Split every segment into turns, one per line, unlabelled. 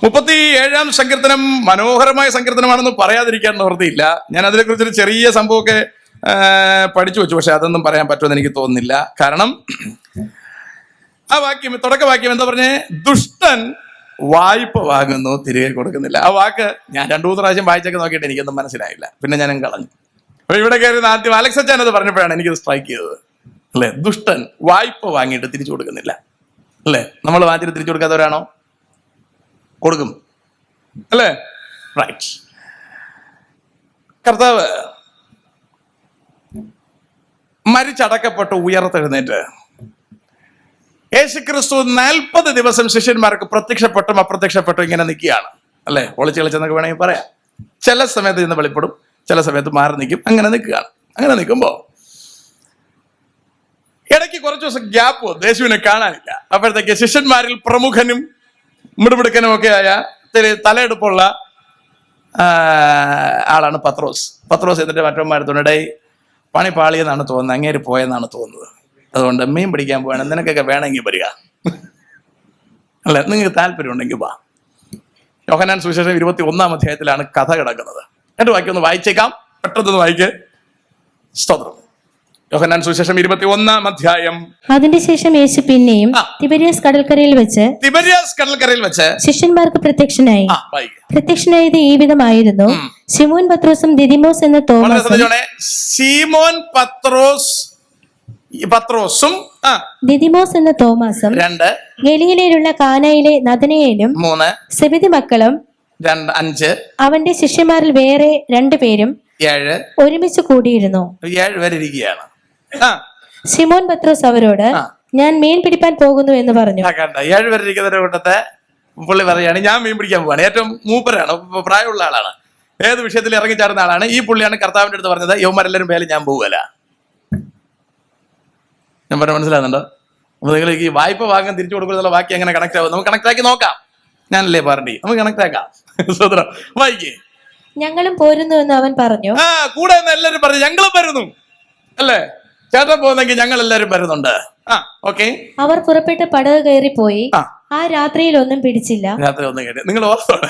37-ാം സങ്കീർത്തനം മനോഹരമായ സങ്കീർത്തനമാണെന്ന് പറയാതിരിക്കാൻ നിവൃത്തിയില്ല. ഞാൻ അതിനെക്കുറിച്ചൊരു ചെറിയ സംഭവമൊക്കെ പഠിച്ചു വെച്ചു, പക്ഷെ അതൊന്നും പറയാൻ പറ്റുമെന്ന് എനിക്ക് തോന്നുന്നില്ല. കാരണം ആ വാക്യം, തുടക്കവാക്യം എന്താ പറഞ്ഞേ? ദുഷ്ടൻ വായ്പ വാങ്ങുന്നു, തിരികെ കൊടുക്കുന്നില്ല. ആ വാക്ക് ഞാൻ 2-3 പ്രാവശ്യം വായിച്ചൊക്കെ നോക്കിയിട്ട് എനിക്കൊന്നും മനസ്സിലായില്ല. പിന്നെ ഞാൻ കളഞ്ഞു. അപ്പൊ ഇവിടെ കയറി ആദ്യം അലക്സ് അച്ഛൻ അത് പറഞ്ഞപ്പോഴാണ് എനിക്കത് സ്ട്രൈക്ക് ചെയ്തത്. അല്ലെ, ദുഷ്ടൻ വായ്പ വാങ്ങിയിട്ട് തിരിച്ചു കൊടുക്കുന്നില്ല. അല്ലെ, നമ്മൾ വാങ്ങിച്ചിട്ട് തിരിച്ചു കൊടുക്കാത്തവരാണോ? കൊടുക്കും, അല്ലേ? റൈറ്റ്. കർത്താവ് മരിച്ചടക്കപ്പെട്ട് ഉയർത്തെഴുന്നേറ്റ് യേശുക്രിസ്തു 40 ദിവസം ശിഷ്യന്മാർക്ക് പ്രത്യക്ഷപ്പെട്ടും അപ്രത്യക്ഷപ്പെട്ടും ഇങ്ങനെ നിൽക്കുകയാണ്. അല്ലെ, ഒളിച്ച് കളിച്ചെന്നൊക്കെ വേണമെങ്കിൽ പറയാം. ചില സമയത്ത് ഇന്ന് വെളിപ്പെടും, ചില സമയത്ത് മാറി നിൽക്കും. അങ്ങനെ നിൽക്കുകയാണ്. അങ്ങനെ നിൽക്കുമ്പോ ഇടയ്ക്ക് കുറച്ച് ദിവസം ഗ്യാപ്പ് വന്നു, യേശുവിനെ കാണാനില്ല. അപ്പോഴത്തേക്ക് ശിഷ്യന്മാരിൽ പ്രമുഖനും മിടുമിടുക്കനും ഒക്കെ ആയ തലയെടുപ്പുള്ള ആളാണ് പത്രോസ്. പത്രോസ് എന്നിട്ട് മറ്റന്മാരത്തോടെ പണി പാളിയെന്നാണ് തോന്നുന്നത്, അങ്ങേര് പോയെന്നാണ് തോന്നുന്നത്, അതുകൊണ്ട് മീൻ പിടിക്കാൻ പോവാണ്, നിനക്കൊക്കെ വേണമെങ്കിൽ വരിക, അല്ലെ, നിങ്ങൾക്ക് താല്പര്യം ഉണ്ടെങ്കിൽ വാ. യോഹന്നാൻ സുവിശേഷം 21-ാം അധ്യായത്തിലാണ് കഥ കിടക്കുന്നത്. എന്നിട്ട് വാക്യം ഒന്ന് വായിച്ചേക്കാം, പെട്ടെന്ന് വായിക്ക്. സ്തോത്രം. യോഹന്നാൻ സുവിശേഷം 21-ാം അധ്യായം.
അതിന്റെ ശേഷം യേശു പിന്നെയും തിബരിയാസ് കടൽക്കരയിൽ വെച്ച് ശിഷ്യന്മാർക്ക് പ്രത്യക്ഷനായി. പ്രത്യക്ഷനായത് ഈ വിധമായിരുന്നു: ശിമോൻ പത്രോസും ദിദിമോസ് എന്ന തോമാസും ഗലീലയിലുള്ള കാനായിലെ നദനയേലും സെബെദി മക്കളും അവന്റെ ശിഷ്യന്മാരിൽ വേറെ 2 പേരും ഒരുമിച്ച് കൂടിയിരുന്നു.
7 പേര് ഇരിക്കുകയാണ്.
ശിമോൻ പത്രോസ് അവരോട്, ഞാൻ മീൻ പിടിപ്പാൻ പോകുന്നു എന്ന് പറഞ്ഞു.
7 പേര് ഇരിക്കുന്നതിന്റെ കൂട്ടത്തെ പുള്ളി പറയുകയാണ്, ഞാൻ മീൻ പിടിക്കാൻ പോവാണ്. ഏറ്റവും മൂപ്പരാണ്, പ്രായമുള്ള ആളാണ്, ഏത് വിഷയത്തിൽ ഇറങ്ങിച്ചാടുന്ന ആളാണ്. ഈ പുള്ളിയാണ് കർത്താവിന്റെ അടുത്ത് പറഞ്ഞത്, യവന്മാരെല്ലാരും പേര് ഞാൻ പോവുകയല്ല. ഞാൻ പറഞ്ഞ മനസ്സിലാകുന്നുണ്ടോ? അപ്പൊ നിങ്ങൾ ഈ വായ്പ വാങ്ങാൻ തിരിച്ചു കൊടുക്കുന്ന ബാക്കി എങ്ങനെ കണക്ട് ആവും? നമുക്ക് കണക്ട് ആക്കി നോക്കാം. ഞാനല്ലേ പറഞ്ഞി, നമുക്ക് കണക്ട് ആക്കാം. വായിക്കേ.
ഞങ്ങളും പോരുന്നു എന്ന് അവൻ പറഞ്ഞു.
കൂടെ എല്ലാരും പറഞ്ഞു, ഞങ്ങളും വരുന്നു, അല്ലേ? ചേട്ടൻ പോകുന്നെങ്കിൽ ഞങ്ങൾ എല്ലാരും വരുന്നുണ്ട്. ഓക്കെ.
അവർ പുറപ്പെട്ട് പടക് കയറിപ്പോയി. ആ രാത്രിയിൽ ഒന്നും പിടിച്ചില്ല.
രാത്രി ഒന്നും കേട്ടി. നിങ്ങൾ ഓർത്തോടെ,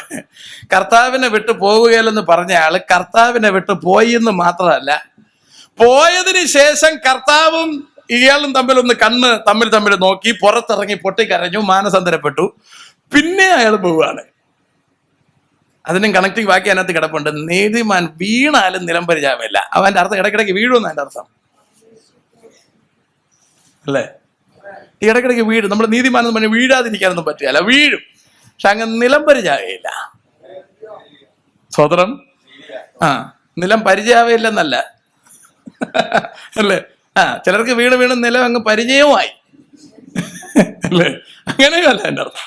കർത്താവിനെ വിട്ടു പോവുകയല്ലെന്ന് പറഞ്ഞ ആള് കർത്താവിനെ വിട്ടു പോയി എന്ന് മാത്രമല്ല, പോയതിന് ശേഷം കർത്താവും ഇയാളും തമ്മിലൊന്ന് കണ്ണ് തമ്മിൽ നോക്കി പുറത്തിറങ്ങി പൊട്ടിക്കരഞ്ഞു, മാനസാന്തരപ്പെട്ടു. പിന്നെ അയാൾ പോവുകയാണ്. അതിനും കണക്റ്റിംഗ് ബാക്കി അതിനകത്ത് കിടപ്പുണ്ട്. നീതിമാൻ വീണാലും നിലം പരിചാമില്ല. അവന്റെ അർത്ഥം ഇടയ്ക്കിടയ്ക്ക് വീഴുമെന്ന് അതിന്റെ അർത്ഥം, അല്ലേ? ഈ ഇടയ്ക്കിടയ്ക്ക് വീഴും. നമ്മൾ നീതിമാൻ എന്ന് പറഞ്ഞാൽ വീഴാതിരിക്കാനൊന്നും പറ്റില്ല, വീഴും. പക്ഷെ അങ്ങ് നിലം പരിചാകയില്ല. സ്വതന്ത്രം നിലം പരിചയാവയില്ലെന്നല്ല, അല്ലേ? ചിലർക്ക് വീണ് നിലം അങ്ങ് പരിചയവുമായി, അല്ലേ? അങ്ങനെയല്ല എൻ്റെ അർത്ഥം.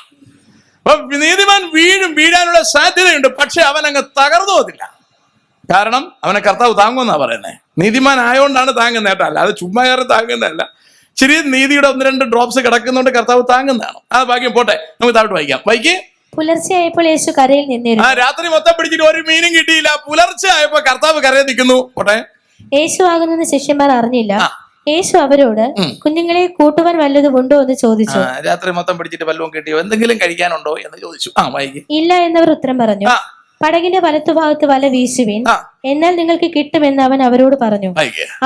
അപ്പൊ നീതിമാൻ വീഴാനുള്ള സാധ്യതയുണ്ട്, പക്ഷെ അവൻ അങ്ങ് തകർന്നു പോകത്തില്ല. കാരണം അവനെ കർത്താവ് താങ്ങുമെന്നാ പറയുന്നത്. നീതിമാൻ ആയതുകൊണ്ടാണ് താങ്ങുന്നത് കേട്ടോ, അല്ല അത് ചുമ്മാ കയറി താങ്ങുന്നതല്ല. ശരി, നീതിയുടെ 1-2 ഡ്രോപ്സ് കിടക്കുന്നുണ്ട്, കർത്താവ് താങ്ങുന്നതാണ്. ആ ഭാഗ്യം പോട്ടെ, നമുക്ക് താഴോട്ട് വായിക്കാം. വായിക്കേ.
പുലർച്ചെ ആയപ്പോൾ യേശു കരയിൽ നിന്നിരുന്നു.
രാത്രി മൊത്തം പിടിച്ചിട്ട് ഒരു മീനും കിട്ടിയില്ല. പുലർച്ചെ ആയപ്പോ കർത്താവ് കരയിൽ നിൽക്കുന്നു. പോട്ടെ.
യേശു ആകുന്നെന്ന് ശിഷ്യന്മാർ അറിഞ്ഞില്ല. യേശു അവരോട്, കുഞ്ഞുങ്ങളെ കൂട്ടുവാൻ വല്ലതും ഉണ്ടോ എന്ന് ചോദിച്ചു.
രാത്രി മൊത്തം പിടിച്ചിട്ട് വല്ലതും കിട്ടിയോ, എന്തെങ്കിലും കഴിക്കാനുണ്ടോ എന്ന് ചോദിച്ചു.
ഇല്ല എന്നവർ ഉത്തരം പറഞ്ഞു. പടകിന്റെ വലത്തുഭാഗത്ത് വല വീശുവിൻ, എന്നാൽ നിങ്ങൾക്ക് കിട്ടുമെന്ന് അവൻ അവരോട് പറഞ്ഞു.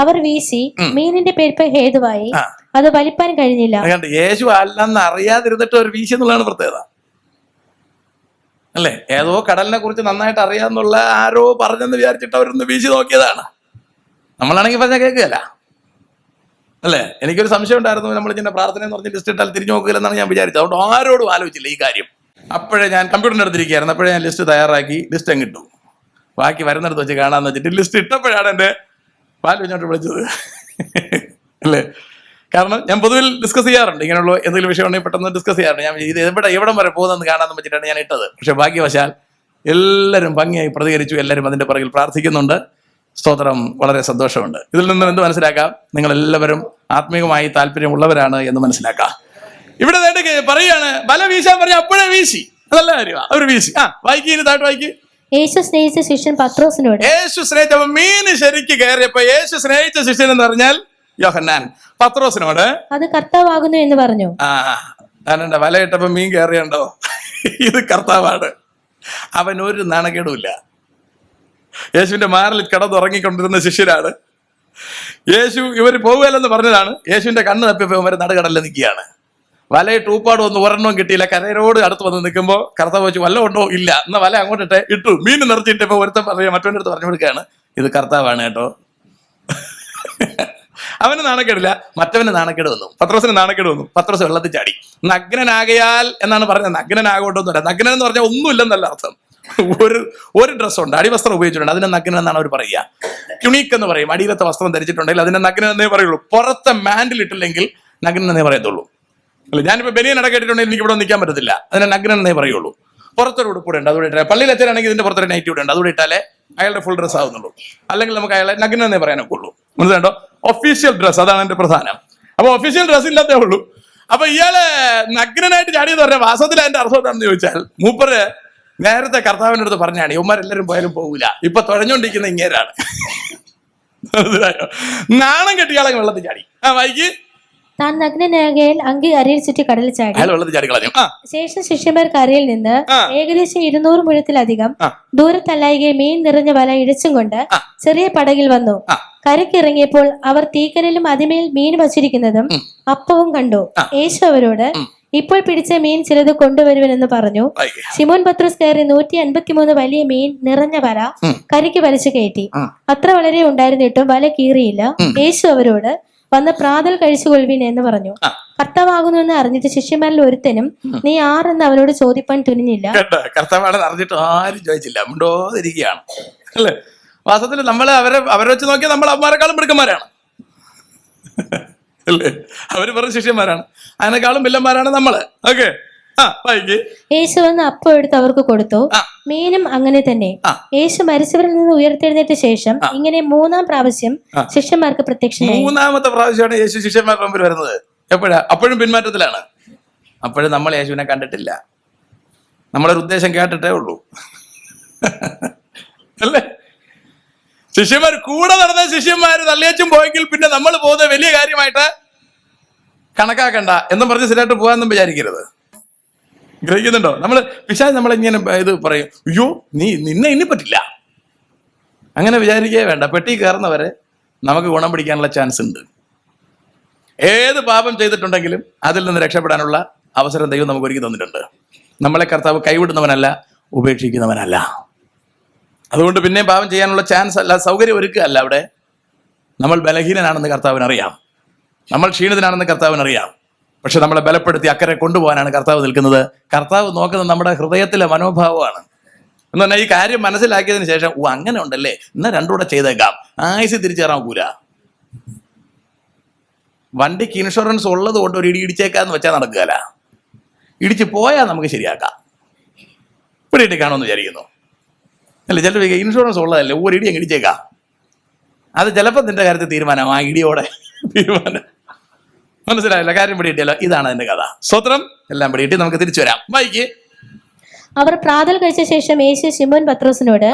അവർ വീശി, മീനിന്റെ പെരുപ്പ് ഹേതുവായി അത് വലിപ്പാൻ കഴിഞ്ഞില്ല.
യേശു അല്ലെന്ന് അറിയാതിരുന്നിട്ട് ഒരു വീശി എന്നുള്ളതാണ് പ്രത്യേകത, അല്ലേ? ഏതോ കടലിനെ കുറിച്ച് നന്നായിട്ട് അറിയാന്നുള്ള ആരോ പറഞ്ഞെന്ന് വിചാരിച്ചിട്ട് അവരൊന്ന് വീശി നോക്കിയതാണ്. നമ്മളാണെങ്കിൽ പറഞ്ഞാൽ കേൾക്കുകയല്ല, അല്ലേ? എനിക്കൊരു സംശയം ഉണ്ടായിരുന്നു, നമ്മൾ ഇങ്ങനെ പ്രാർത്ഥന എന്ന് പറഞ്ഞ് ലിസ്റ്റ് ഇട്ടാൽ തിരിഞ്ഞു നോക്കില്ലെന്നാണ് ഞാൻ വിചാരിച്ചത്. അതുകൊണ്ട് ആരോടും ആലോചിച്ചില്ല ഈ കാര്യം. അപ്പോഴേ ഞാൻ കമ്പ്യൂട്ടറിൻ്റെ അടുത്തിരിക്കുകയായിരുന്നു. അപ്പോഴേ ഞാൻ ലിസ്റ്റ് തയ്യാറാക്കി, ലിസ്റ്റ് അങ്ങ് ഇട്ടു. ബാക്കി വരുന്നിടത്ത് വെച്ച് കാണാമെന്ന് വെച്ചിട്ട് ലിസ്റ്റ് ഇട്ടപ്പോഴാണ് എൻ്റെ പാല് കുഞ്ഞോട്ട് വിളിച്ചത്, അല്ലേ? കാരണം ഞാൻ പൊതുവിൽ ഡിസ്കസ് ചെയ്യാറുണ്ട്, ഇങ്ങനെയുള്ള എന്തെങ്കിലും വിഷയം ഉണ്ടെങ്കിൽ പെട്ടെന്ന് ഡിസ്കസ് ചെയ്യാറുണ്ട്. ഞാൻ ഇത് എവിടം വരെ പോകുന്നതെന്ന് കാണാമെന്ന് വെച്ചിട്ടാണ് ഞാൻ ഇട്ടത്. പക്ഷെ ഭാഗ്യവശാൽ എല്ലാവരും ഭംഗിയായി പ്രതികരിച്ചു, എല്ലാവരും അതിൻ്റെ പുറകിൽ പ്രാർത്ഥിക്കുന്നുണ്ട്. സ്തോത്രം, വളരെ സന്തോഷമുണ്ട്. ഇതിൽ നിന്നും എന്ത് മനസ്സിലാക്കാം? നിങ്ങളെല്ലാവരും ആത്മീയമായി താല്പര്യമുള്ളവരാണ് എന്ന് മനസ്സിലാക്കാം. ഇവിടെ പറയാണ്, വല വീശാൻ പറഞ്ഞ അപ്പോഴേ വീശി. അതല്ല കാര്യമാണ്, അവർ വീശി. വായിക്ക്, താട്ട് വായിക്ക്.
യേശു സ്നേഹിച്ച ശിഷ്യൻ പത്രോസിനോട്,
യേശു സ്നേഹിച്ച മീന് ശരിക്ക് കയറിയപ്പോ യേശു സ്നേഹിച്ച ശിഷ്യൻ എന്ന് പറഞ്ഞാൽ യോഹന്നാൻ പത്രോസിനോട്,
അത് കർത്താവാകുന്നു എന്ന് പറഞ്ഞു.
ഞാനെന്റെ വല ഇട്ടപ്പോ മീൻ കയറിയുണ്ടോ? ഇത് കർത്താവാണ്. അവൻ ഒരു നാണക്കേടുമില്ല. യേശുവിന്റെ മാറിൽ കിടന്നുറങ്ങിക്കൊണ്ടിരുന്ന ശിഷ്യരാണ്. യേശു ഇവർ പോകുകയല്ലെന്ന് പറഞ്ഞതാണ്. യേശുവിന്റെ കണ്ണ് തപ്പിയപ്പോൾ ഇവർ നടുകടലിൽ നിൽക്കുകയാണ്. വലയിട്ട് ഊപ്പാട് ഒന്നും ഒരെണ്ണവും കിട്ടിയില്ല. കരയോട് അടുത്ത് വന്ന് നിൽക്കുമ്പോൾ കർത്താവ് വെച്ച് വല്ല ഉണ്ടോ? ഇല്ല. എന്നാൽ വല അങ്ങോട്ടിട്ട് ഇട്ടു. മീൻ നിറച്ചിട്ടപ്പോൾ ഒരുത്തൻ പറയാം, മറ്റവൻ്റെ അടുത്ത് പറഞ്ഞു കൊടുക്കുകയാണ്, ഇത് കർത്താവാണ് കേട്ടോ. അവന് നാണക്കേടില്ല, മറ്റവന് നാണക്കേട് വന്നു. പത്രോസിന് നാണക്കേട് വന്നു. പത്രോസ് വെള്ളത്തിൽ ചാടി. നഗ്നനാകയാൽ എന്നാണ് പറഞ്ഞത്. നഗ്നനാകോട്ടൊന്നുമില്ല. നഗ്നൻ എന്ന് പറഞ്ഞാൽ ഒന്നുമില്ലെന്നല്ല അർത്ഥം. ഒരു ഡ്രസ്സുണ്ട്, അടിവസ്ത്രം ഉപയോഗിച്ചിട്ടുണ്ട്, അതിനെ നഗ്നൻ എന്നാണ് അവർ പറയുക. ട്യുണീക്ക് എന്ന് പറയും. അടിയിലത്തെ വസ്ത്രം ധരിച്ചിട്ടുണ്ടെങ്കിൽ അതിനെ നഗ്നൻ എന്നേ പറയുള്ളൂ. പുറത്തെ മാൻഡിൽ ഇട്ടില്ലെങ്കിൽ നഗ്നൻ എന്നേ പറയത്തുള്ളൂ. അല്ല, ഞാനിപ്പോൾ ബനിയൻ ഇടക്കേട്ടിട്ടുണ്ടെങ്കിൽ എനിക്ക് ഇവിടെ നിൽക്കാൻ പറ്റത്തില്ല, അതിനെ നഗ്നൻ എന്നേ പറയുള്ളൂ. പുറത്തൊരു ഉടുപ്പ് ഉണ്ട്, അതുകൂടെ ഇട്ടാൽ. പള്ളിയിൽ അച്ഛനാണെങ്കിൽ ഇതിന്റെ പുറത്തൊരു നൈറ്റ് ഉണ്ട്, അതുകൂടെ ഇട്ടാലേ അയാളുടെ ഫുൾ ഡ്രസ് ആവുന്നുള്ളൂ. അല്ലെങ്കിൽ നമുക്ക് അയാളെ നഗ്നൻ എന്നേ പറയാനൊക്കെ ഉള്ളൂ. മനസ്സിലുണ്ടോ? ഒഫീഷ്യൽ ഡ്രസ്, അതാണ് എന്റെ പ്രധാനം. അപ്പൊ ഒഫീഷ്യൽ ഡ്രസ് ഇല്ലാത്തേ ഉള്ളൂ. അപ്പൊ ഇയാള് നഗ്നനായിട്ട് ചാടിയെന്ന് പറഞ്ഞാൽ വാസത്തിൽ അതിന്റെ അർത്ഥം എന്താണെന്ന് ചോദിച്ചാൽ, മൂപ്പര് നേരത്തെ കർത്താവിന്റെ അടുത്ത് പറഞ്ഞാണ് ഇവന്മാരെല്ലാരും പോയാലും പോകില്ല, ഇപ്പൊ തുഴഞ്ഞോണ്ടിരിക്കുന്ന ഇങ്ങേരാണ്. നാണം കെട്ടിയാളെ വെള്ളത്തിൽ ചാടി. വൈകി
താൻ നഗ്നനാകയാൽ അങ്കി അരയിൽ ചുറ്റി കടലിൽ ചാടി.
വെള്ളത്തിൽ ചാടി കളഞ്ഞു.
ശേഷം ശിഷ്യന്മാർ കരയിൽ നിന്ന് ഏകദേശം 200 മുഴത്തിലധികം ദൂരത്തല്ലായികെ മീൻ നിറഞ്ഞ വല ഇഴച്ചും കൊണ്ട് ചെറിയ പടകിൽ വന്നു. കരക്കിറങ്ങിയപ്പോൾ അവർ തീക്കനലും അതിമേൽ മീൻ വച്ചിരിക്കുന്നതും അപ്പവും കണ്ടു. യേശു അവരോട്, ഇപ്പോൾ പിടിച്ച മീൻ ചിലത് കൊണ്ടുവരുവനെന്ന് പറഞ്ഞു. ശിമോൻ പത്രോസ് കയറി 153 വലിയ മീൻ നിറഞ്ഞ വല കരയ്ക്ക് വലിച്ചു കയറ്റി. അത്ര വളരെ ഉണ്ടായിരുന്നിട്ടും വല കീറിയില്ല. യേശു അവരോട്, വന്ന് പ്രാതൽ കഴിച്ചുകൊള്ളുവിൻ എന്ന് പറഞ്ഞു. കർത്താവാകുന്നു എന്ന് അറിഞ്ഞിട്ട് ശിഷ്യന്മാരിൽ ഒരുത്തനും നീ ആരെന്ന് അവനോട് ചോദിപ്പാൻ തുനിഞ്ഞില്ല.
കർത്താവാണെന്ന് അറിഞ്ഞിട്ട് ആരും ചോദിച്ചില്ല, മിണ്ടോതിരിക്കുകയാണ്. അല്ലേ? വാസ്തവത്തിൽ നമ്മളെ അവരെ വെച്ച് നോക്കിയാൽ നമ്മൾ അമ്മമാരെക്കാളും മിടുക്കന്മാരാണ്. അല്ലേ? അവര് വെറും ശിഷ്യന്മാരാണ്, അതിനേക്കാളും വില്ലന്മാരാണ് നമ്മള്. ഓക്കെ.
യേശു വന്ന് അപ്പം എടുത്ത് അവർക്ക് കൊടുത്തു. മീനും അങ്ങനെ തന്നെ. യേശു മരിച്ചവരിൽ നിന്ന് ഉയർത്തെഴുന്നേറ്റ ശേഷം ഇങ്ങനെ 3-ാം പ്രാവശ്യം ശിഷ്യന്മാർക്ക് പ്രത്യക്ഷനായി.
3-ാമത്തെ പ്രാവശ്യമാണ് യേശു ശിഷ്യന്മാരുടെ മുമ്പിൽ വരുന്നത്. എപ്പോഴാ? അപ്പോഴും പിന്മാറ്റത്തിലാണ്. അപ്പോഴും നമ്മൾ യേശുവിനെ കണ്ടിട്ടില്ല, നമ്മളൊരു ഉദ്ദേശം കേട്ടിട്ടേ ഉള്ളൂ. അല്ലേ? ശിഷ്യന്മാർ കൂടെ നടന്ന ശിഷ്യന്മാര് തള്ളിയച്ചും പോയെങ്കിൽ പിന്നെ നമ്മൾ പോകുന്നത് വലിയ കാര്യമായിട്ട് കണക്കാക്കണ്ട എന്നും പറഞ്ഞ് സ്ഥിരമായിട്ട് പോകാമെന്നും വിചാരിക്കരുത്. ഗ്രഹിക്കുന്നുണ്ടോ? പിശാച് നമ്മളിങ്ങനെ ഇത് പറയും, അയ്യോ നിന്നെ ഇനി പറ്റില്ല, അങ്ങനെ വിചാരിക്കേ വേണ്ട. പെട്ടി കയറുന്നവരെ നമുക്ക് ഗുണം പിടിക്കാനുള്ള ചാൻസ് ഉണ്ട്. ഏത് പാപം ചെയ്തിട്ടുണ്ടെങ്കിലും അതിൽ നിന്ന് രക്ഷപ്പെടാനുള്ള അവസരം ദൈവം നമുക്ക് ഒരുക്കി തന്നിട്ടുണ്ട്. നമ്മളെ കർത്താവ് കൈവിടുന്നവനല്ല, ഉപേക്ഷിക്കുന്നവനല്ല. അതുകൊണ്ട് പിന്നെ പാപം ചെയ്യാനുള്ള ചാൻസ് അല്ല, സൗകര്യം ഒരുക്കുകയല്ല. അവിടെ നമ്മൾ ബലഹീനനാണെന്ന് കർത്താവിനറിയാം, നമ്മൾ ക്ഷീണിതനാണെന്ന് കർത്താവിനറിയാം. പക്ഷെ നമ്മളെ ബലപ്പെടുത്തി അക്കരെ കൊണ്ടുപോകാനാണ് കർത്താവ് നിൽക്കുന്നത്. കർത്താവ് നോക്കുന്നത് നമ്മുടെ ഹൃദയത്തിലെ മനോഭാവമാണ്. എന്ന് പറഞ്ഞാൽ ഈ കാര്യം മനസ്സിലാക്കിയതിന് ശേഷം, അങ്ങനെ ഉണ്ടല്ലേ, എന്നാൽ രണ്ടുകൂടെ ചെയ്തേക്കാം, ആയുസ് തിരിച്ചേറാൻ കൂല. വണ്ടിക്ക് ഇൻഷുറൻസ് ഉള്ളത് കൊണ്ട് ഒരു ഇടിച്ചേക്കാന്ന് വെച്ചാൽ നടക്കുകയല്ല. ഇടിച്ച് പോയാൽ നമുക്ക് ശരിയാക്കാം. ഇവിടെ ഇടിക്കാണോന്ന് വിചാരിക്കുന്നു. അല്ല, ചിലപ്പോൾ ഇൻഷുറൻസ് ഉള്ളതല്ലേ, ഒരിടി അങ്ങ് ഇടിച്ചേക്കാം. അത് ചിലപ്പോൾ നിന്റെ കാര്യത്തിൽ തീരുമാനം, ആ ഇടിയോടെ തീരുമാനം. മനസ്സിലായില്ല? കാര്യം പിടിയിട്ടല്ലോ. ഇതാണ് അതിന്റെ കഥ. സ്വത്രം എല്ലാം പിടിയിട്ട് നമുക്ക് തിരിച്ചു വരാം. വായിക്ക്.
അവർ പ്രാതൽ കഴിച്ച ശേഷം യേശു ശിമോൻ പത്രോസിനോട്,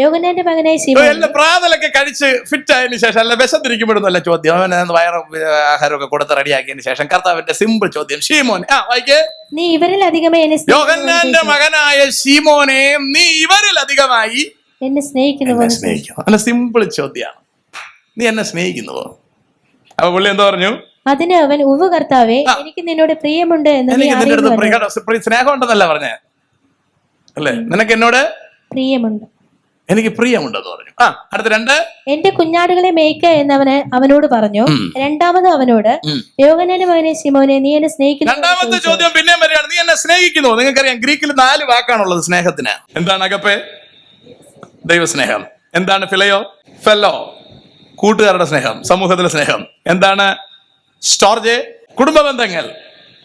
യോഹന്നാന്റെ മകനായ ശിമോൻ,
പ്രാതലൊക്കെ കഴിച്ച് ഫിറ്റ് ആയതിനു ശേഷം, അല്ല വിശന്നിരിക്കുമ്പോഴൊന്നുമല്ല ചോദ്യം, അവൻ വയറും ആഹാരമൊക്കെ കൊടുത്ത് റെഡിയാക്കിയതിന് ശേഷം കർത്താവിന്റെ സിമ്പിൾ ചോദ്യം, ശിമോൻ, വായിക്ക്,
നീ ഇവരിൽ അധികമായി
യോഹന്നാന്റെ മകനായ ശിമോനെ, നീ ഇവരിൽ അധികമായി
എന്നെ സ്നേഹിക്കുന്നുവോ?
അല്ല, സിമ്പിൾ ചോദ്യമാണ്. നീ എന്നെ സ്നേഹിക്കുന്നുവോ? അപ്പൊ പുള്ളി എന്താ പറഞ്ഞു?
അതിന് അവൻ, ഉവ്വ് കർത്താവേ, എനിക്ക് നിന്നോട് പ്രിയമുണ്ട് എന്ന്.
സ്നേഹം ഉണ്ടെന്നല്ല പറഞ്ഞേ, അല്ലേ? നിനക്ക് എന്നോട്
പ്രിയമുണ്ട്,
എനിക്ക് പ്രിയമുണ്ടെന്ന് പറഞ്ഞു. അടുത്ത 2,
എന്റെ കുഞ്ഞാടുകളെ മേയ്ക്ക എന്നവന് അവനോട് പറഞ്ഞു. രണ്ടാമത് അവനോട്, യോഹന്നാന്റെ മകനെ ശിമോനെ, നീ എന്നെ സ്നേഹിക്കുന്നു?
രണ്ടാമത്തെ ചോദ്യം പിന്നെയും വരികയാണ്, നീ എന്നെ സ്നേഹിക്കുന്നു? നിങ്ങൾക്കറിയാം, ഗ്രീക്കിൽ 4 വാക്കാണുള്ളത് സ്നേഹത്തിന്. എന്താണ് അഗപ്പെ? ദൈവസ്നേഹം. എന്താണ് ഫിലയോ? ഫെല്ലോ, കൂട്ടുകാരുടെ സ്നേഹം, സമൂഹത്തിലെ സ്നേഹം. എന്താണ് സ്റ്റോർജെ? കുടുംബ ബന്ധങ്ങൾ,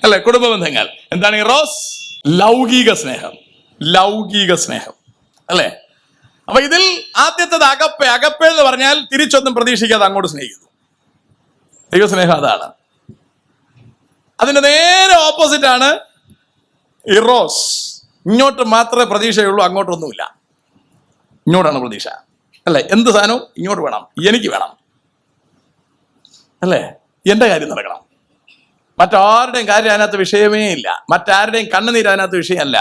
അല്ലെ? കുടുംബ ബന്ധങ്ങൾ. എന്താണ് ഇറോസ്? ലൗകിക സ്നേഹം, ലൗകിക സ്നേഹം, അല്ലെ? അപ്പൊ ഇതിൽ ആദ്യത്തേത് അഗപ്പെ. അഗപ്പെ എന്ന് പറഞ്ഞാൽ തിരിച്ചൊന്നും പ്രതീക്ഷിക്കാതെ അങ്ങോട്ട് സ്നേഹിക്കുന്നു. ദൈവസ്നേഹം അതാണ്. അതിന്റെ നേരെ ഓപ്പോസിറ്റ് ആണ് ഇറോസ്. ഇങ്ങോട്ട് മാത്രമേ പ്രതീക്ഷയുള്ളൂ, അങ്ങോട്ടൊന്നുമില്ല. ഇങ്ങോട്ടാണ് പ്രതീക്ഷ, അല്ലെ? എന്ത് സാധനവും ഇങ്ങോട്ട് വേണം, എനിക്ക് വേണം, അല്ലേ? എന്റെ കാര്യം നടക്കണം, മറ്റാരുടെയും കാര്യം അതിനകത്ത് വിഷയമേ ഇല്ല, മറ്റാരുടെയും കണ്ണുനീര് അതിനകത്ത് വിഷയമല്ല.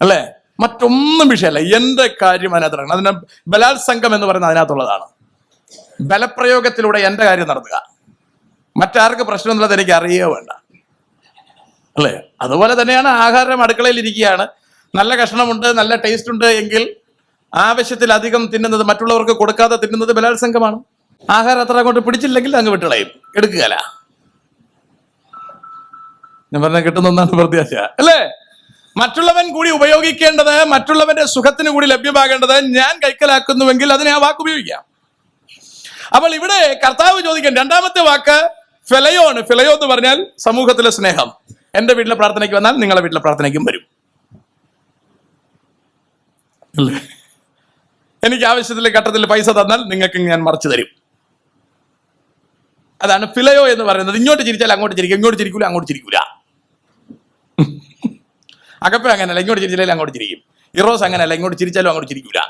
അല്ലേ? മറ്റൊന്നും വിഷയമല്ല. എന്റെ കാര്യം അതിനകത്ത് നടക്കണം. അതിന് ബലാത്സംഗം എന്ന് പറയുന്നത് അതിനകത്തുള്ളതാണ്. ബലപ്രയോഗത്തിലൂടെ എന്റെ കാര്യം നടത്തുക. മറ്റാർക്ക് പ്രശ്നമൊന്നുള്ളത് എനിക്ക് അറിയുകയോ വേണ്ട, അല്ലേ? അതുപോലെ തന്നെയാണ് ആഹാരം. അടുക്കളയിൽ ഇരിക്കുകയാണ്, നല്ല കഷ്ണമുണ്ട്, നല്ല ടേസ്റ്റ് ഉണ്ട് എങ്കിൽ ആവശ്യത്തിലധികം തിന്നുന്നത്, മറ്റുള്ളവർക്ക് കൊടുക്കാതെ തിന്നുന്നത് ബലാത്സംഗമാണ്. ആഹാരം അത്ര അങ്ങോട്ട് പിടിച്ചില്ലെങ്കിൽ അങ്ങ് വിട്ടുകളയും, എടുക്കുകയല്ല. ഞാൻ പറഞ്ഞ കിട്ടുന്ന ഒന്നാണ് പ്രത്യാശ, അല്ലേ? മറ്റുള്ളവൻ കൂടി ഉപയോഗിക്കേണ്ടത്, മറ്റുള്ളവന്റെ സുഖത്തിന് കൂടി ലഭ്യമാകേണ്ടത് ഞാൻ കൈക്കലാക്കുന്നുവെങ്കിൽ അതിനെ ആ വാക്ക് ഉപയോഗിക്കാം. അപ്പോൾ ഇവിടെ കർത്താവ് ചോദിക്കാൻ രണ്ടാമത്തെ വാക്ക് ഫിലയോ ആണ്. ഫിലയോ എന്ന് പറഞ്ഞാൽ സമൂഹത്തിലെ സ്നേഹം. എന്റെ വീട്ടിലെ പ്രാർത്ഥനയ്ക്ക് വന്നാൽ നിങ്ങളുടെ വീട്ടിലെ പ്രാർത്ഥനയ്ക്കും വരും, അല്ലേ? എനിക്ക് ആവശ്യത്തിലെ ഘട്ടത്തിൽ പൈസ തന്നാൽ നിങ്ങൾക്ക് ഞാൻ മറിച്ചു തരും. അതാണ് ഫിലയോ എന്ന് പറയുന്നത്. ഇങ്ങോട്ട് ചിരിച്ചാൽ അങ്ങോട്ട് ചിരിക്കും, ഇങ്ങോട്ട് ചിരിക്കൂല അങ്ങോട്ട് ചിരിക്കൂല. അകപ്പ അങ്ങനെയല്ല, ഇങ്ങോട്ട് ചിരിച്ചാലും അങ്ങോട്ട് ചിരിക്കും. ഇറോസ് അങ്ങനെയല്ല, ഇങ്ങോട്ട് ചിരിച്ചാലും അങ്ങോട്ട് ചിരിക്കൂല.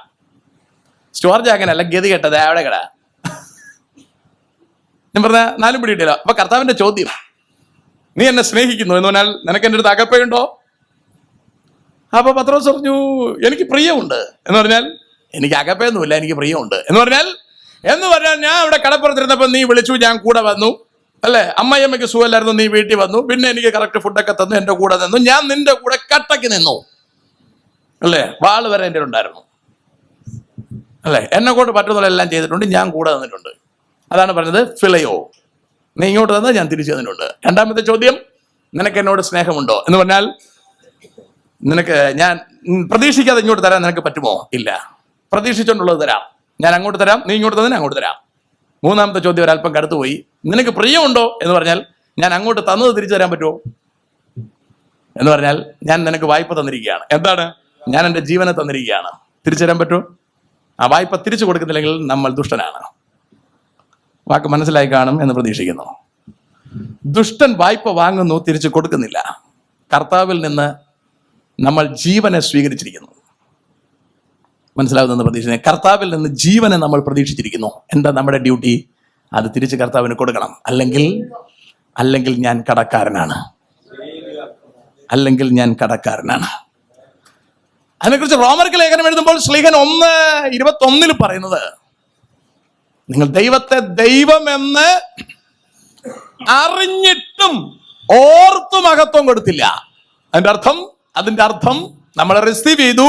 സ്റ്റോർജ് അങ്ങനെയല്ല, ഗതി കെട്ടത് അവിടെ കട. ഞാൻ പറഞ്ഞ നാലും പിടിയിട്ടില്ല. അപ്പൊ കർത്താവിന്റെ ചോദ്യം, നീ എന്നെ സ്നേഹിക്കുന്നു എന്ന് പറഞ്ഞാൽ നിനക്ക് എൻ്റെ അടുത്ത് അകപ്പയുണ്ടോ? അപ്പൊ പത്രോസ് പറഞ്ഞു, എനിക്ക് പ്രിയമുണ്ട് എന്ന് പറഞ്ഞാൽ എനിക്ക് അകപ്പയൊന്നുമില്ല, എനിക്ക് പ്രിയമുണ്ട് എന്ന് പറഞ്ഞാൽ ഞാൻ അവിടെ കടപ്പുറത്തിരുന്നപ്പോൾ നീ വിളിച്ചു, ഞാൻ കൂടെ വന്നു, അല്ലേ? അമ്മയമ്മയ്ക്ക് സുഖമില്ലായിരുന്നു, നീ വീട്ടിൽ വന്നു, പിന്നെ എനിക്ക് കറക്റ്റ് ഫുഡൊക്കെ തന്നു, എൻ്റെ കൂടെ നിന്നു, ഞാൻ നിന്റെ കൂടെ കട്ടയ്ക്ക് നിന്നു, അല്ലേ? വാള് വരെ എൻ്റെ ഉണ്ടായിരുന്നു, അല്ലേ? എന്നെ കൊണ്ട് പറ്റുന്ന എല്ലാം ചെയ്തിട്ടുണ്ട്, ഞാൻ കൂടെ നിന്നിട്ടുണ്ട്. അതാണ് പറഞ്ഞത് ഫിലയോ. നീ ഇങ്ങോട്ട് തന്നാൽ ഞാൻ തിരിച്ചു തന്നിട്ടുണ്ട്. രണ്ടാമത്തെ ചോദ്യം, നിനക്ക് എന്നോട് സ്നേഹമുണ്ടോ എന്ന് പറഞ്ഞാൽ നിനക്ക് ഞാൻ പ്രതീക്ഷിക്കാതെ ഇങ്ങോട്ട് തരാൻ നിനക്ക് പറ്റുമോ? ഇല്ല. പ്രതീക്ഷിച്ചുകൊണ്ടുള്ളത് തരാം, ഞാൻ അങ്ങോട്ട് തരാം, നീ ഇങ്ങോട്ട് തന്നെ അങ്ങോട്ട് തരാം. മൂന്നാമത്തെ ചോദ്യം ഒരല്പം കടുത്തു പോയി, നിനക്ക് പ്രിയമുണ്ടോ എന്ന് പറഞ്ഞാൽ ഞാൻ അങ്ങോട്ട് തന്നത് തിരിച്ചു തരാൻ പറ്റുമോ എന്ന് പറഞ്ഞാൽ ഞാൻ നിനക്ക് വായ്പ തന്നിരിക്കുകയാണ്. എന്താണ്? ഞാൻ എൻ്റെ ജീവനെ തന്നിരിക്കുകയാണ്, തിരിച്ചു തരാൻ പറ്റുമോ? ആ വായ്പ തിരിച്ചു കൊടുക്കുന്നില്ലെങ്കിൽ നമ്മൾ ദുഷ്ടനാണ്. വാക്ക് മനസ്സിലായി കാണും എന്ന് പ്രതീക്ഷിക്കുന്നു. ദുഷ്ടൻ വായ്പ വാങ്ങുന്നു, തിരിച്ചു കൊടുക്കുന്നില്ല. കർത്താവിൽ നിന്ന് നമ്മൾ ജീവനെ സ്വീകരിച്ചിരിക്കുന്നു. മനസ്സിലാവുന്നെന്ന് പ്രതീക്ഷിക്കുന്നു. കർത്താവിൽ നിന്ന് ജീവനെ നമ്മൾ പ്രതീക്ഷിച്ചിരിക്കുന്നു. എന്താ നമ്മുടെ ഡ്യൂട്ടി? അത് തിരിച്ച് കർത്താവിന് കൊടുക്കണം. അല്ലെങ്കിൽ ഞാൻ കടക്കാരനാണ്, അതിനെക്കുറിച്ച് റോമർക്ക് ലേഖനം എഴുതുമ്പോൾ ശ്ലീഹൻ 1:21 പറയുന്നത്, നിങ്ങൾ ദൈവത്തെ ദൈവമെന്ന് അറിഞ്ഞിട്ടും ഓർത്തു മഹത്വം കൊടുത്തില്ല. അതിന്റെ അർത്ഥം നമ്മളെ റിസീവ് ചെയ്തു,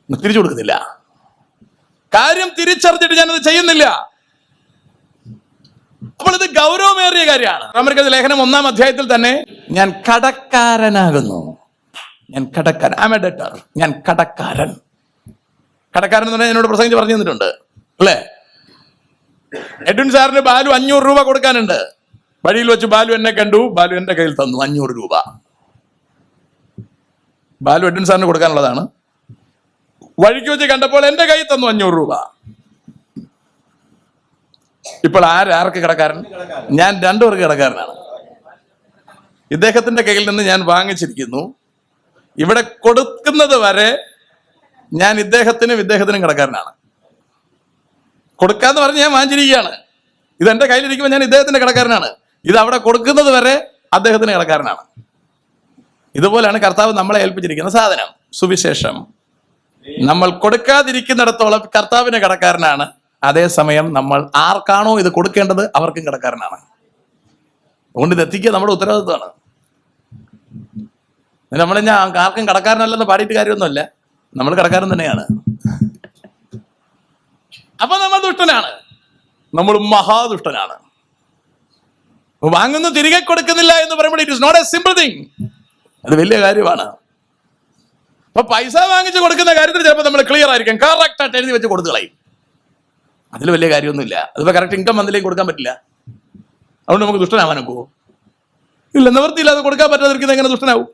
തിരിച്ചു കൊടുക്കുന്നില്ല. കാര്യം തിരിച്ചറിഞ്ഞിട്ട് ഞാനത് ചെയ്യുന്നില്ല. അപ്പോൾ ഇത് ഗൗരവമേറിയ കാര്യമാണ്. റോമർക്ക് ലേഖനം 1-ാം അധ്യായത്തിൽ തന്നെ ഞാൻ കടക്കാരനാകുന്നു, ഞാൻ കടക്കാരൻ എന്ന് പറഞ്ഞാൽ എന്നോട് പ്രസംഗിച്ച് പറഞ്ഞു തന്നിട്ടുണ്ട്, അല്ലേ? എഡ്വിൻ സാറിന് ബാലു 500 രൂപ കൊടുക്കാനുണ്ട്. വഴിയിൽ വെച്ച് ബാലു എന്നെ കണ്ടു, ബാലു എന്റെ കയ്യിൽ തന്നു 500 രൂപ. ബാലു എഡ്വിൻ സാറിന് കൊടുക്കാനുള്ളതാണ്. വഴിക്ക് വെച്ച് കണ്ടപ്പോൾ എന്റെ കയ്യിൽ തന്നു 500 രൂപ. ഇപ്പോൾ ആർക്ക് കടക്കാരൻ? ഞാൻ 2 പേർക്ക് കടക്കാരനാണ്. ഇദ്ദേഹത്തിന്റെ കയ്യിൽ നിന്ന് ഞാൻ വാങ്ങിച്ചിരിക്കുന്നു. ഇവിടെ കൊടുക്കുന്നത് വരെ ഞാൻ ഇദ്ദേഹത്തിനും കടക്കാരനാണ്. കൊടുക്കാന്ന് പറഞ്ഞ് ഞാൻ വാങ്ങിച്ചിരിക്കുകയാണ്. ഇത് എന്റെ കയ്യിലിരിക്കുമ്പോൾ ഞാൻ ഇദ്ദേഹത്തിന്റെ കടക്കാരനാണ്. ഇത് അവിടെ കൊടുക്കുന്നത് വരെ അദ്ദേഹത്തിന് കടക്കാരനാണ്. ഇതുപോലെയാണ് കർത്താവ് നമ്മളെ ഏൽപ്പിച്ചിരിക്കുന്ന സാധനം, സുവിശേഷം. നമ്മൾ കൊടുക്കാതിരിക്കുന്നിടത്തോളം കർത്താവിന് കടക്കാരനാണ്. അതേസമയം നമ്മൾ ആർക്കാണോ ഇത് കൊടുക്കേണ്ടത് അവർക്കും കടക്കാരനാണ്. അതുകൊണ്ട് ഇത് എത്തിക്കുക നമ്മുടെ ഉത്തരവാദിത്വമാണ്. നമ്മൾ ഞാൻ ആർക്കും കടക്കാരനല്ലെന്ന് പാടിയിട്ട് കാര്യമൊന്നുമല്ല, നമ്മൾ കടക്കാരൻ തന്നെയാണ്. അപ്പൊ നമ്മൾ ദുഷ്ടനാണ്, നമ്മൾ മഹാദുഷ്ടനാണ്. വാങ്ങുന്നു തിരികെ കൊടുക്കുന്നില്ല എന്ന് പറയുമ്പോൾ it is not a simple thing. അത് വലിയ കാര്യമാണ്. അപ്പൊ പൈസ വാങ്ങിച്ച് കൊടുക്കുന്ന കാര്യത്തിൽ ചിലപ്പോൾ നമ്മൾ ക്ലിയർ ആയിരിക്കും, കറക്റ്റ് ആയിട്ട് എഴുതി വെച്ച് കൊടുത്തു കളയും. അതിൽ വലിയ കാര്യമൊന്നുമില്ല. അതിപ്പോ കറക്റ്റ് ഇൻകം വന്നിലേക്ക് കൊടുക്കാൻ പറ്റില്ല. അതുകൊണ്ട് നമുക്ക് ദുഷ്ടനാവാനൊക്കെ ഇല്ല. നിവൃത്തിയില്ലാതെ കൊടുക്കാൻ പറ്റാതിരിക്കുന്നത് എങ്ങനെ ദുഷ്ടനാവും?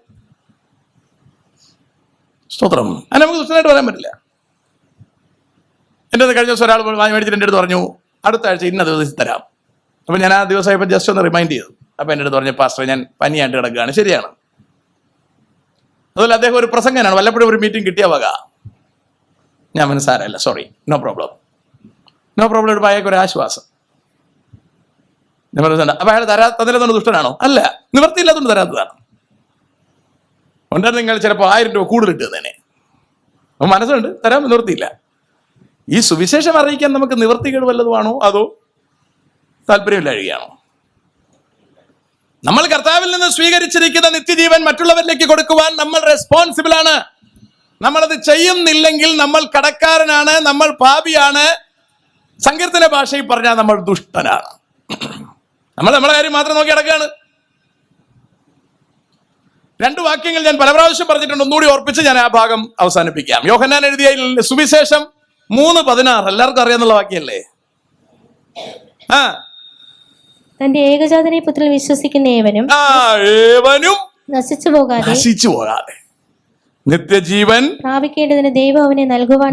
സ്തോത്രം. അങ്ങനെ നമുക്ക് ദുഷ്ടനായിട്ട് പറയാൻ പറ്റില്ല. എൻ്റെ കഴിഞ്ഞ ദിവസം ഒരാൾ മേടിച്ചിട്ട് എൻ്റെ അടുത്ത് പറഞ്ഞു, അടുത്ത ആഴ്ച ഇന്ന ദിവസം തരാം. അപ്പൊ ഞാൻ ആ ദിവസമായപ്പോൾ ജസ്റ്റ് ഒന്ന് റിമൈൻഡ് ചെയ്തു. അപ്പൊ എൻ്റെ അടുത്ത് പറഞ്ഞു, പാസ്റ്റർ ഞാൻ പനിയായിട്ട് കിടക്കുകയാണ്. ശരിയാണ്. അതുപോലെ അദ്ദേഹം ഒരു പ്രസംഗനാണ്, വല്ലപ്പോഴും ഒരു മീറ്റിംഗ് കിട്ടിയ വക. ഞാൻ മനസ്സാരല്ല, സോറി, നോ പ്രോബ്ലം ഒരു അയാൾക്ക് ഒരു ആശ്വാസം. ഞാൻ പറഞ്ഞിട്ടുണ്ട്. അപ്പൊ അയാൾ തന്നില്ലെന്നുകൊണ്ട് ദുഷ്ടനാണോ? അല്ല, നിവൃത്തിയില്ലാത്തതുകൊണ്ട് തരാത്തതാണ്. ഉണ്ടായിരുന്നെങ്കിൽ ചിലപ്പോൾ 1000 രൂപ കൂടുതൽ കിട്ടുന്നതിനെ. അപ്പം മനസ്സുണ്ട്, തരാൻ നിവൃത്തിയില്ല. ഈ സുവിശേഷം അറിയിക്കാൻ നമുക്ക് നിവൃത്തികേട് വല്ലതുമാണോ അതോ താല്പര്യമില്ലാഴികയാണോ? നമ്മൾ കർത്താവിൽ നിന്ന് സ്വീകരിച്ചിരിക്കുന്ന നിത്യജീവൻ മറ്റുള്ളവരിലേക്ക് കൊടുക്കുവാൻ നമ്മൾ റെസ്പോൺസിബിൾ ആണ്. നമ്മളത് ചെയ്യുന്നില്ലെങ്കിൽ നമ്മൾ കടക്കാരനാണ്, നമ്മൾ പാപിയാണ്. സങ്കീർത്തന ഭാഷയിൽ പറഞ്ഞാൽ നമ്മൾ ദുഷ്ടനാണ്. നമ്മളെ കാര്യം മാത്രം നോക്കി നടക്കുകയാണ്. 2 വാക്യങ്ങൾ ഞാൻ പല പ്രാവശ്യം പറഞ്ഞിട്ടുണ്ട്, ഒന്നുകൂടി ഓർപ്പിച്ച് ഞാൻ ആ ഭാഗം അവസാനിപ്പിക്കാം. യോഹന്നാൻ എഴുതിയ സുവിശേഷം 3:16 എല്ലാവർക്കും അറിയാന്നുള്ള വാക്യല്ലേ?
തന്റെ ഏകജാതനെ പുത്രനിൽ വിശ്വസിക്കുന്ന ഏവനും നശിച്ചു പോകാതെ നിത്യജീവൻ പ്രാപിക്കേണ്ടതിന്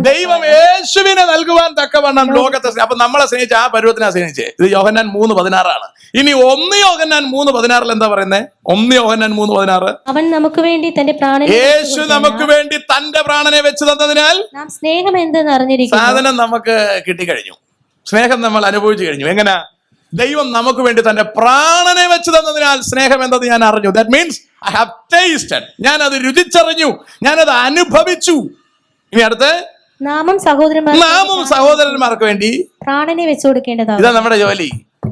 ദൈവം
യേശുവിനെ നൽകുവാൻ തക്കവണ്ണം ലോകത്തെ. അപ്പൊ നമ്മളെ സ്നേഹിച്ച ആ പരുവത്തിനാ സ്നേഹിച്ചേ. ഇത് യോഹന്നാൻ 3:16 ഇനി 1 യോഹന്നാൻ 3:16 എന്താ പറയുന്നത്? 1 യോഹന്നാൻ 3:16
അവൻ നമുക്ക് വേണ്ടി തന്റെ പ്രാണനെ
യേശു നമുക്ക് വേണ്ടി തന്റെ പ്രാണനെ വെച്ച് തന്നതിനാൽ
നാം സ്നേഹം എന്തെന്ന് അറിഞ്ഞിരിക്കുന്നു.
സാധനം നമുക്ക് കിട്ടിക്കഴിഞ്ഞു, സ്നേഹം നമ്മൾ അനുഭവിച്ചു കഴിഞ്ഞു. എങ്ങനെ? ദൈവം നമുക്ക് വേണ്ടി തന്റെ പ്രാണനെ വെച്ച് തന്നതിനാൽ സ്നേഹം എന്തെന്ന് ഞാൻ അറിഞ്ഞു. That means I have tasted. ഞാൻ അത് രുചിച്ചറിഞ്ഞു, ഞാനത് അനുഭവിച്ചു. ഇനി അടുത്ത്
നാമും
സഹോദരന്മാർക്ക് വേണ്ടി
പ്രാണനെ വെച്ചു കൊടുക്കേണ്ടതാണ്.
ഇതാ നമ്മുടെ ജോലി.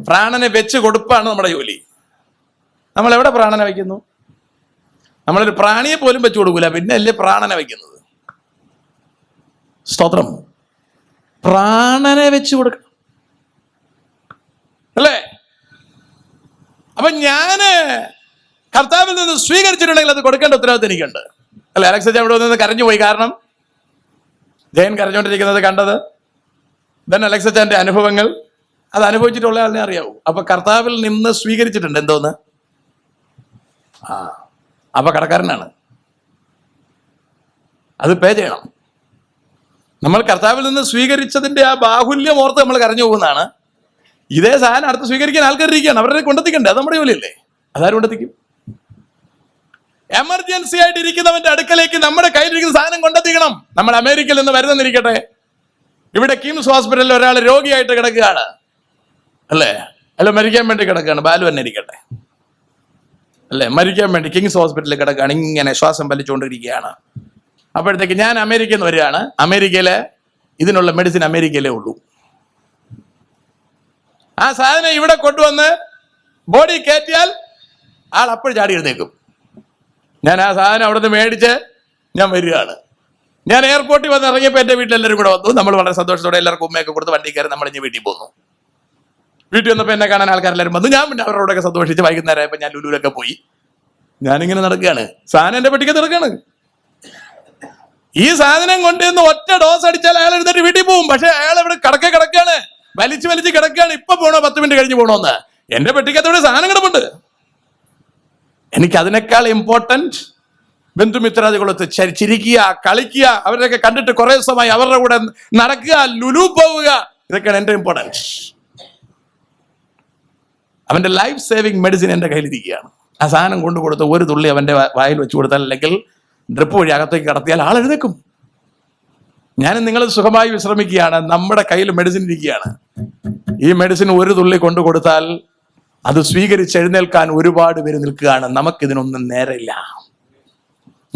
പ്രാണനെ വെച്ച് കൊടുപ്പാണ് നമ്മുടെ ജോലി. നമ്മൾ എവിടെ പ്രാണനെ വയ്ക്കുന്നു? നമ്മളൊരു പ്രാണിയെ പോലും വെച്ചു കൊടുക്കൂല, പിന്നെ അല്ലേ പ്രാണനെ വയ്ക്കുന്നത്. സ്തോത്രം. പ്രാണനെ വെച്ച് കൊടുക്കണം അല്ലേ? അപ്പൊ ഞാന് കർത്താവിൽ നിന്ന് സ്വീകരിച്ചിട്ടുണ്ടെങ്കിൽ അത് കൊടുക്കേണ്ട ഉത്തരവാദിത്വം എനിക്കുണ്ട് അല്ലെ? അലക്സ അവിടെ നിന്ന് കരഞ്ഞുപോയി. കാരണം ജയൻ കരഞ്ഞുകൊണ്ടിരിക്കുന്നത് കണ്ടത്, ദെൻ അലക്സച്ചാന്റെ അനുഭവങ്ങൾ, അത് അനുഭവിച്ചിട്ടുള്ള ആളിനെ അറിയാവൂ. അപ്പൊ കർത്താവിൽ നിന്ന് സ്വീകരിച്ചിട്ടുണ്ട് എന്തോന്ന്? അപ്പൊ കടക്കാരനാണ്, അത് പേ ചെയ്യണം. നമ്മൾ കർത്താവിൽ നിന്ന് സ്വീകരിച്ചതിന്റെ ആ ബാഹുല്യം ഓർത്ത് നമ്മൾ കരഞ്ഞു പോകുന്നതാണ്. ഇതേ സാധനം അടുത്ത് സ്വീകരിക്കാൻ ആൾക്കാരിരിക്കുകയാണ്, അവരെ കൊണ്ടെത്തിക്കണ്ടേ? അത് നമ്മുടെ ജോലിയല്ലേ? അതാരും കൊണ്ടെത്തിക്കും. എമർജൻസി ആയിട്ട് ഇരിക്കുന്നവന്റെ അടുക്കലേക്ക് നമ്മുടെ കയ്യിലിരിക്കുന്ന സാധനം കൊണ്ടെത്തിക്കണം. നമ്മൾ അമേരിക്കയിൽ നിന്ന് വരുന്നെന്നിരിക്കട്ടെ, ഇവിടെ കിംസ് ഹോസ്പിറ്റലിൽ ഒരാൾ രോഗിയായിട്ട് കിടക്കുകയാണ് അല്ലേ? അല്ല, മരിക്കാൻ വേണ്ടി കിടക്കുകയാണ്. ബാലു തന്നെ ഇരിക്കട്ടെ അല്ലേ, മരിക്കാൻ വേണ്ടി കിംസ് ഹോസ്പിറ്റലിൽ കിടക്കുകയാണ്, ഇങ്ങനെ ശ്വാസം വലിച്ചുകൊണ്ടിരിക്കുകയാണ്. അപ്പോഴത്തേക്ക് ഞാൻ അമേരിക്കയിൽ നിന്ന് വരികയാണ്. അമേരിക്കയിലെ ഇതിനുള്ള മെഡിസിൻ അമേരിക്കയിലേ ഉള്ളൂ. ആ സാധനം ഇവിടെ കൊണ്ടുവന്ന് ബോഡി കയറ്റിയാൽ ആൾ അപ്പോഴും ചാടി എഴുന്നേക്കും. ഞാൻ ആ സാധനം അവിടെ നിന്ന് മേടിച്ച് ഞാൻ വരികയാണ്. ഞാൻ എയർപോർട്ടിൽ വന്ന് ഇറങ്ങിയപ്പോൾ എൻ്റെ വീട്ടിലെല്ലാവരും കൂടെ വന്നു. നമ്മൾ വളരെ സന്തോഷത്തോടെ എല്ലാവർക്കും ഉമ്മയൊക്കെ കൊടുത്ത് വണ്ടി കയറി നമ്മൾ ഇനി വീട്ടിൽ പോന്നു. വീട്ടിൽ വന്നപ്പോൾ എന്നെ കാണാൻ ആൾക്കാരെല്ലാവരും വന്നു. ഞാൻ പിന്നെ അവരോടൊക്കെ സന്തോഷിച്ച് വൈകുന്നേരമായപ്പോൾ ഞാൻ ലുലുവിലൊക്കെ പോയി. ഞാനിങ്ങനെ നടക്കുകയാണ്, സാധനം എൻ്റെ പെട്ടിക്ക് നടക്കുകയാണ്. ഈ സാധനം കൊണ്ടുവന്ന് ഒറ്റ ഡോസ് അടിച്ചാൽ അയാൾ എഴുന്നേറ്റ് വീട്ടിൽ പോകും. പക്ഷെ അയാൾ ഇവിടെ കിടക്കുകയാണ്, വലിച്ച് കിടക്കുകയാണ്. ഇപ്പൊ പോണോ 10 മിനിറ്റ് കഴിഞ്ഞ് പോണോന്ന്? എന്റെ പെട്ടിക്കകത്തോടെ സാധനം കിടപ്പുണ്ട്. എനിക്ക് അതിനേക്കാൾ ഇമ്പോർട്ടന്റ് ബന്ധുമിത്രാദികളൊത്ത് ചിരിക്കുക, കളിക്കുക, അവരൊക്കെ കണ്ടിട്ട് കുറെ സമയം അവരുടെ കൂടെ നടക്കുക, ലുലു പോവുക, ഇതൊക്കെയാണ് എന്റെ ഇമ്പോർട്ടൻസ്. അവന്റെ ലൈഫ് സേവിങ് മെഡിസിൻ എന്റെ കയ്യിലിരിക്കുകയാണ്. ആ സാധനം കൊണ്ടു കൊടുത്ത് ഒരു തുള്ളി അവന്റെ വായിൽ വെച്ച് കൊടുത്താൽ, അല്ലെങ്കിൽ ഡ്രിപ്പ് വഴി അകത്തേക്ക് കടത്തിയാൽ ആൾ എഴുന്നേക്കും. ഞാനും നിങ്ങൾ സുഖമായി വിശ്രമിക്കുകയാണ്, നമ്മുടെ കയ്യിൽ മെഡിസിൻ ഇരിക്കുകയാണ്. ഈ മെഡിസിൻ ഒരു തുള്ളി കൊണ്ടു കൊടുത്താൽ അത് സ്വീകരിച്ച് എഴുന്നേൽക്കാൻ ഒരുപാട് പേര് നിൽക്കുകയാണ്. നമുക്കിതിനൊന്നും നേരമില്ല.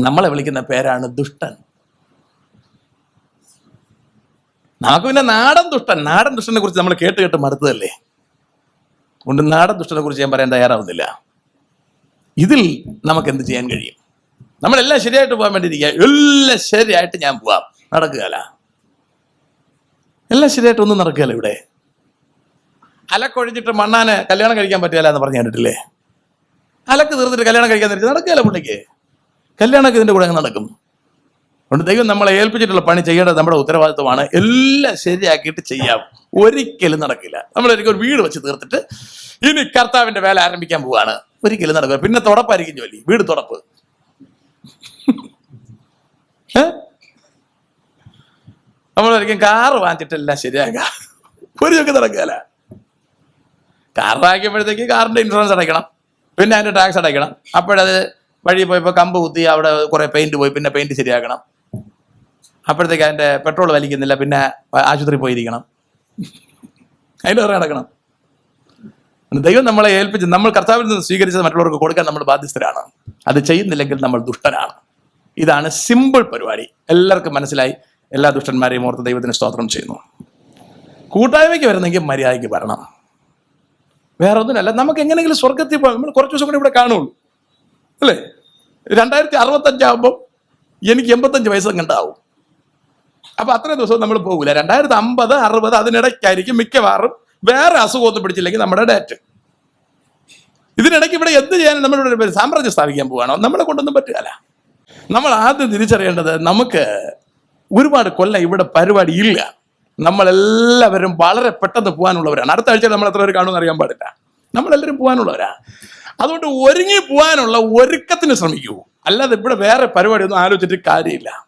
നമ്മളെ വിളിക്കുന്ന പേരാണ് ദുഷ്ടൻ. നമുക്ക് പിന്നെ നാടൻ ദുഷ്ടനെ കുറിച്ച് നമ്മൾ കേട്ട് മടുത്തതല്ലേ. അതുകൊണ്ട് നാടൻ ദുഷ്ടനെ കുറിച്ച് ഞാൻ പറയാൻ തയ്യാറാവുന്നില്ല. ഇതിൽ നമുക്ക് എന്ത് ചെയ്യാൻ കഴിയും? നമ്മളെല്ലാം ശരിയായിട്ട് പോകാൻ വേണ്ടിയിരിക്കുക. എല്ലാം ശരിയായിട്ട് ഞാൻ പോവാം, നടക്കുകയല്ല. എല്ലാം ശരിയായിട്ട് ഒന്നും നടക്കുകയല്ല. ഇവിടെ അലക്കൊഴിഞ്ഞിട്ട് മണ്ണാന് കല്യാണം കഴിക്കാൻ പറ്റില്ല എന്ന് പറഞ്ഞു കണ്ടിട്ടില്ലേ? അലക്ക് തീർത്തിട്ട് കല്യാണം കഴിക്കാൻ തിരിച്ച് നടക്കുകയല്ല. പുള്ളിക്ക് കല്യാണമൊക്കെ ഇതിൻ്റെ കൂടെ അങ്ങ് നടക്കും. അതുകൊണ്ട് ദൈവം നമ്മളെ ഏൽപ്പിച്ചിട്ടുള്ള പണി ചെയ്യേണ്ടത് നമ്മുടെ ഉത്തരവാദിത്വമാണ്. എല്ലാം ശരിയാക്കിയിട്ട് ചെയ്യാം. ഒരിക്കലും നടക്കില്ല. നമ്മളൊരിക്കൽ ഒരു വീട് വെച്ച് തീർത്തിട്ട് ഇനി കർത്താവിന്റെ വേല ആരംഭിക്കാൻ പോവാണ്, ഒരിക്കലും നടക്കുക. പിന്നെ തുടപ്പായിരിക്കും ജോലി, വീട് തുടപ്പ്. നമ്മളൊരിക്കലും കാറ് വാങ്ങിച്ചിട്ടെല്ലാം ശരിയാക്കുക, ഒരു ചൊക്കെ നടക്കുകയല്ല. കാർ വാങ്ങിക്കുമ്പോഴത്തേക്ക് കാറിന്റെ ഇൻഷുറൻസ് അടയ്ക്കണം, പിന്നെ അതിന്റെ ടാക്സ് അടയ്ക്കണം. അപ്പോഴത് വഴി പോയപ്പോൾ കമ്പ് കുത്തി അവിടെ കുറെ പെയിന്റ് പോയി, പിന്നെ പെയിന്റ് ശരിയാക്കണം. അപ്പോഴത്തേക്ക് അതിന്റെ പെട്രോൾ വലിക്കുന്നില്ല, പിന്നെ ആശുപത്രി പോയിരിക്കണം, അതിൻ്റെ വേറെ നടക്കണം. ദൈവം നമ്മളെ ഏൽപ്പിച്ച് നമ്മൾ കർത്താവിൽ നിന്ന് സ്വീകരിച്ചത് മറ്റുള്ളവർക്ക് കൊടുക്കാൻ നമ്മൾ ബാധ്യസ്ഥരാണ്. അത് ചെയ്യുന്നില്ലെങ്കിൽ നമ്മൾ ദുഷ്ടനാണ്. ഇതാണ് സിമ്പിൾ പരിപാടി. എല്ലാവർക്കും മനസ്സിലായി. എല്ലാ ദുഷ്ടന്മാരെയും ഓർത്ത് ദൈവത്തിന് സ്തോത്രം ചെയ്യുന്നു. കൂട്ടായ്മയ്ക്ക് വരുന്നെങ്കിൽ മര്യാദയ്ക്ക് വരണം. വേറെ ഒന്നിനല്ല. നമുക്ക് എങ്ങനെയെങ്കിലും സ്വർഗത്തിൽ പോകാം. നമ്മൾ കുറച്ച് ദിവസം കൂടെ ഇവിടെ കാണുള്ളൂ അല്ലേ? 2065 ആകുമ്പോൾ എനിക്ക് 85 വയസ്സ് കണ്ടാവും. അപ്പൊ അത്രയും ദിവസം നമ്മൾ പോകില്ല. 2050, 60 അതിനിടയ്ക്കായിരിക്കും മിക്കവാറും വേറെ അസുഖമൊന്നും പിടിച്ചില്ലെങ്കിൽ നമ്മുടെ ഡേറ്റ്. ഇതിനിടയ്ക്ക് ഇവിടെ എന്ത് ചെയ്യാനും നമ്മളിവിടെ സാമ്രാജ്യം സ്ഥാപിക്കാൻ പോവാണോ? നമ്മളെ കൊണ്ടൊന്നും പറ്റുകയല്ല. നമ്മൾ ആദ്യം തിരിച്ചറിയേണ്ടത്, നമുക്ക് ഒരുപാട് കൊല്ലം ഇവിടെ പരിപാടി ഇല്ല. നമ്മളെല്ലാവരും വളരെ പെട്ടെന്ന് പോകാനുള്ളവരാണ്. അടുത്ത ആഴ്ച നമ്മൾ എത്ര പേര് കാണുമെന്ന് അറിയാൻ പാടില്ല. നമ്മളെല്ലാവരും പോകാനുള്ളവരാ. അതുകൊണ്ട് ഒരുങ്ങി പോകാനുള്ള ഒരുക്കത്തിന് ശ്രമിക്കൂ. അല്ലാതെ ഇവിടെ വേറെ പരിപാടിയൊന്നും ആലോചിച്ചിട്ട് കാര്യമില്ല.